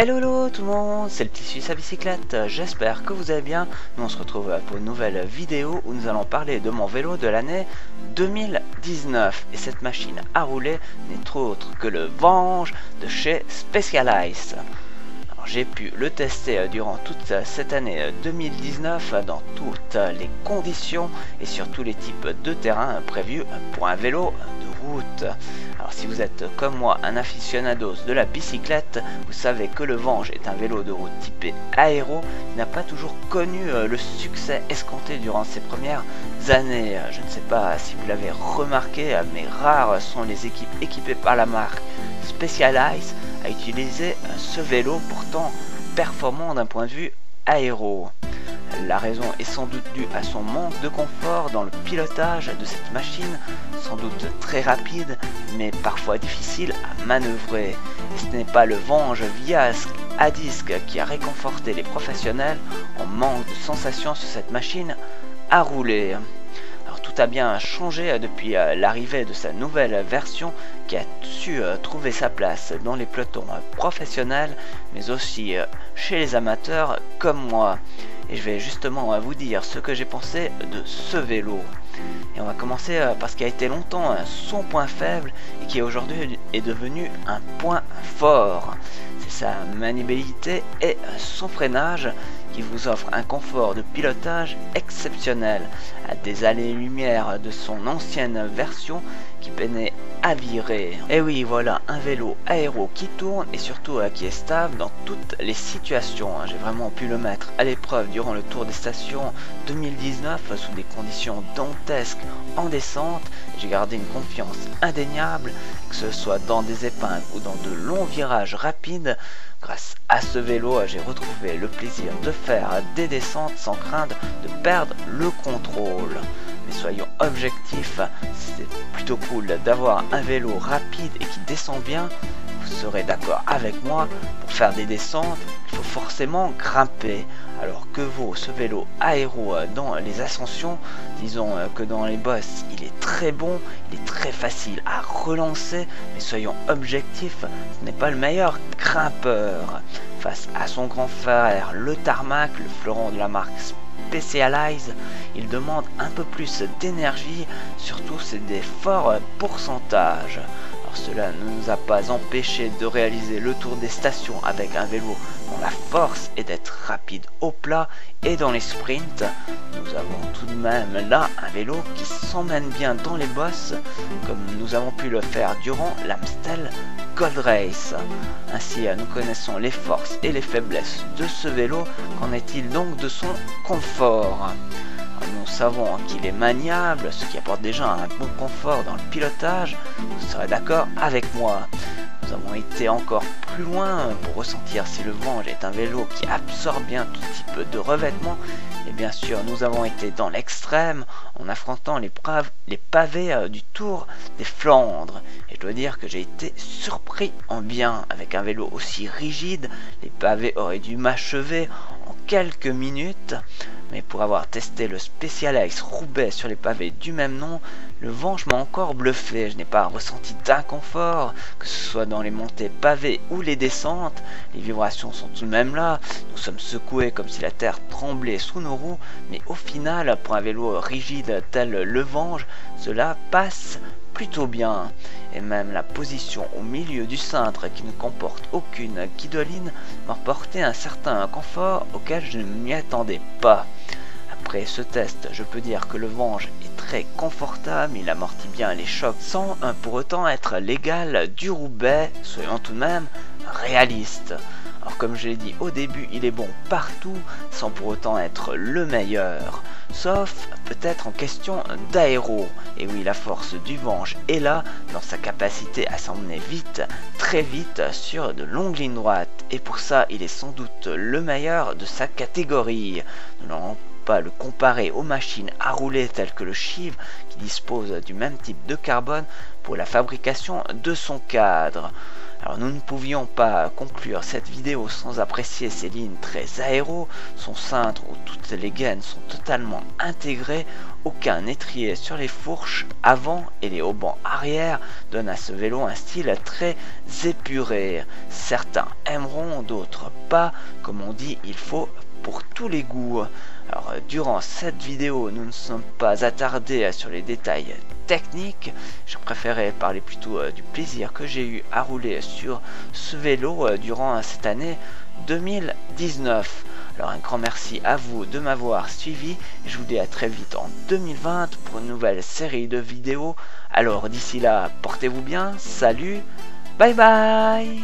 Hello, hello tout le monde, c'est le petit Suisse à bicyclette, j'espère que vous allez bien. Nous on se retrouve pour une nouvelle vidéo où nous allons parler de mon vélo de l'année 2019. Et cette machine à rouler n'est autre que le Vange de chez Specialized. J'ai pu le tester durant toute cette année 2019 dans toutes les conditions et sur tous les types de terrain prévus pour un vélo de route. Alors si vous êtes comme moi un aficionados de la bicyclette, vous savez que le Vange est un vélo de route typé aéro qui n'a pas toujours connu le succès escompté durant ses premières années. Je ne sais pas si vous l'avez remarqué, mais rares sont les équipes équipées par la marque Specialized à utiliser ce vélo pourtant performant d'un point de vue aéro. La raison est sans doute due à son manque de confort dans le pilotage de cette machine, sans doute très rapide mais parfois difficile à manœuvrer. Et ce n'est pas le Vange Viasc à disque qui a réconforté les professionnels en manque de sensations sur cette machine à rouler. Tout a bien changé depuis l'arrivée de sa nouvelle version qui a su trouver sa place dans les pelotons professionnels mais aussi chez les amateurs comme moi. Et je vais justement vous dire ce que j'ai pensé de ce vélo. Et on va commencer par ce qui a été longtemps son point faible et qui aujourd'hui est devenu un point fort. C'est sa maniabilité et son freinage qui vous offre un confort de pilotage exceptionnel à des allées-lumière de son ancienne version qui peinait à virer. Et oui, voilà un vélo aéro qui tourne et surtout qui est stable dans toutes les situations. J'ai vraiment pu le mettre à l'épreuve durant le Tour des Stations 2019 sous des conditions dantesques en descente. J'ai gardé une confiance indéniable, que ce soit dans des épingles ou dans de longs virages rapides. Grâce à ce vélo, j'ai retrouvé le plaisir de faire des descentes sans craindre de perdre le contrôle. Mais soyons objectifs, c'est plutôt cool d'avoir un vélo rapide et qui descend bien. Vous serez d'accord avec moi, pour faire des descentes, il faut forcément grimper. Alors que vaut ce vélo aéro dans les ascensions? Disons que dans les bosses, il est très bon, il est très facile à relancer, mais soyons objectifs, ce n'est pas le meilleur grimpeur. Face à son grand frère, le Tarmac, le fleuron de la marque Specialized, il demande un peu plus d'énergie, surtout c'est des forts pourcentages. Alors cela ne nous a pas empêché de réaliser le Tour des Stations avec un vélo dont la force est d'être rapide au plat et dans les sprints. Nous avons tout de même là un vélo qui s'emmène bien dans les bosses, comme nous avons pu le faire durant l'Amstel Gold Race. Ainsi nous connaissons les forces et les faiblesses de ce vélo. Qu'en est-il donc de son confort? Nous savons qu'il est maniable, ce qui apporte déjà un bon confort dans le pilotage. Vous serez d'accord avec moi. Nous avons été encore plus loin pour ressentir si le Vange est un vélo qui absorbe bien tout type de revêtement. Et bien sûr, nous avons été dans l'extrême en affrontant les pavés du Tour des Flandres. Et je dois dire que j'ai été surpris en bien. Avec un vélo aussi rigide, les pavés auraient dû m'achever en quelques minutes. Mais pour avoir testé le Specialized Roubaix sur les pavés du même nom, le Vange m'a encore bluffé. Je n'ai pas ressenti d'inconfort, que ce soit dans les montées pavées ou les descentes. Les vibrations sont tout de même là. Nous sommes secoués comme si la terre tremblait sous nos roues. Mais au final, pour un vélo rigide tel le Vange, cela passe plutôt bien. Et même la position au milieu du cintre qui ne comporte aucune guidoline m'apportait un certain confort auquel je ne m'y attendais pas. Après ce test, je peux dire que le Vange est très confortable, il amortit bien les chocs sans pour autant être l'égal du Roubaix, soyons tout de même réalistes. Alors comme je l'ai dit au début, il est bon partout sans pour autant être le meilleur, sauf peut-être en question d'aéro. Et oui, la force du Vange est là dans sa capacité à s'emmener vite, très vite sur de longues lignes droites. Et pour ça, il est sans doute le meilleur de sa catégorie. Nous n'allons pas le comparer aux machines à rouler telles que le Chiv qui dispose du même type de carbone pour la fabrication de son cadre. Alors nous ne pouvions pas conclure cette vidéo sans apprécier ces lignes très aéro, son cintre où toutes les gaines sont totalement intégrées, aucun étrier sur les fourches avant et les haubans arrière donnent à ce vélo un style très épuré. Certains aimeront, d'autres pas, comme on dit, il faut pour tous les goûts. Alors, durant cette vidéo, nous ne sommes pas attardés sur les détails techniques. Je préférais parler plutôt du plaisir que j'ai eu à rouler sur ce vélo durant cette année 2019. Alors un grand merci à vous de m'avoir suivi. Je vous dis à très vite en 2020 pour une nouvelle série de vidéos. Alors d'ici là, portez-vous bien. Salut, bye bye.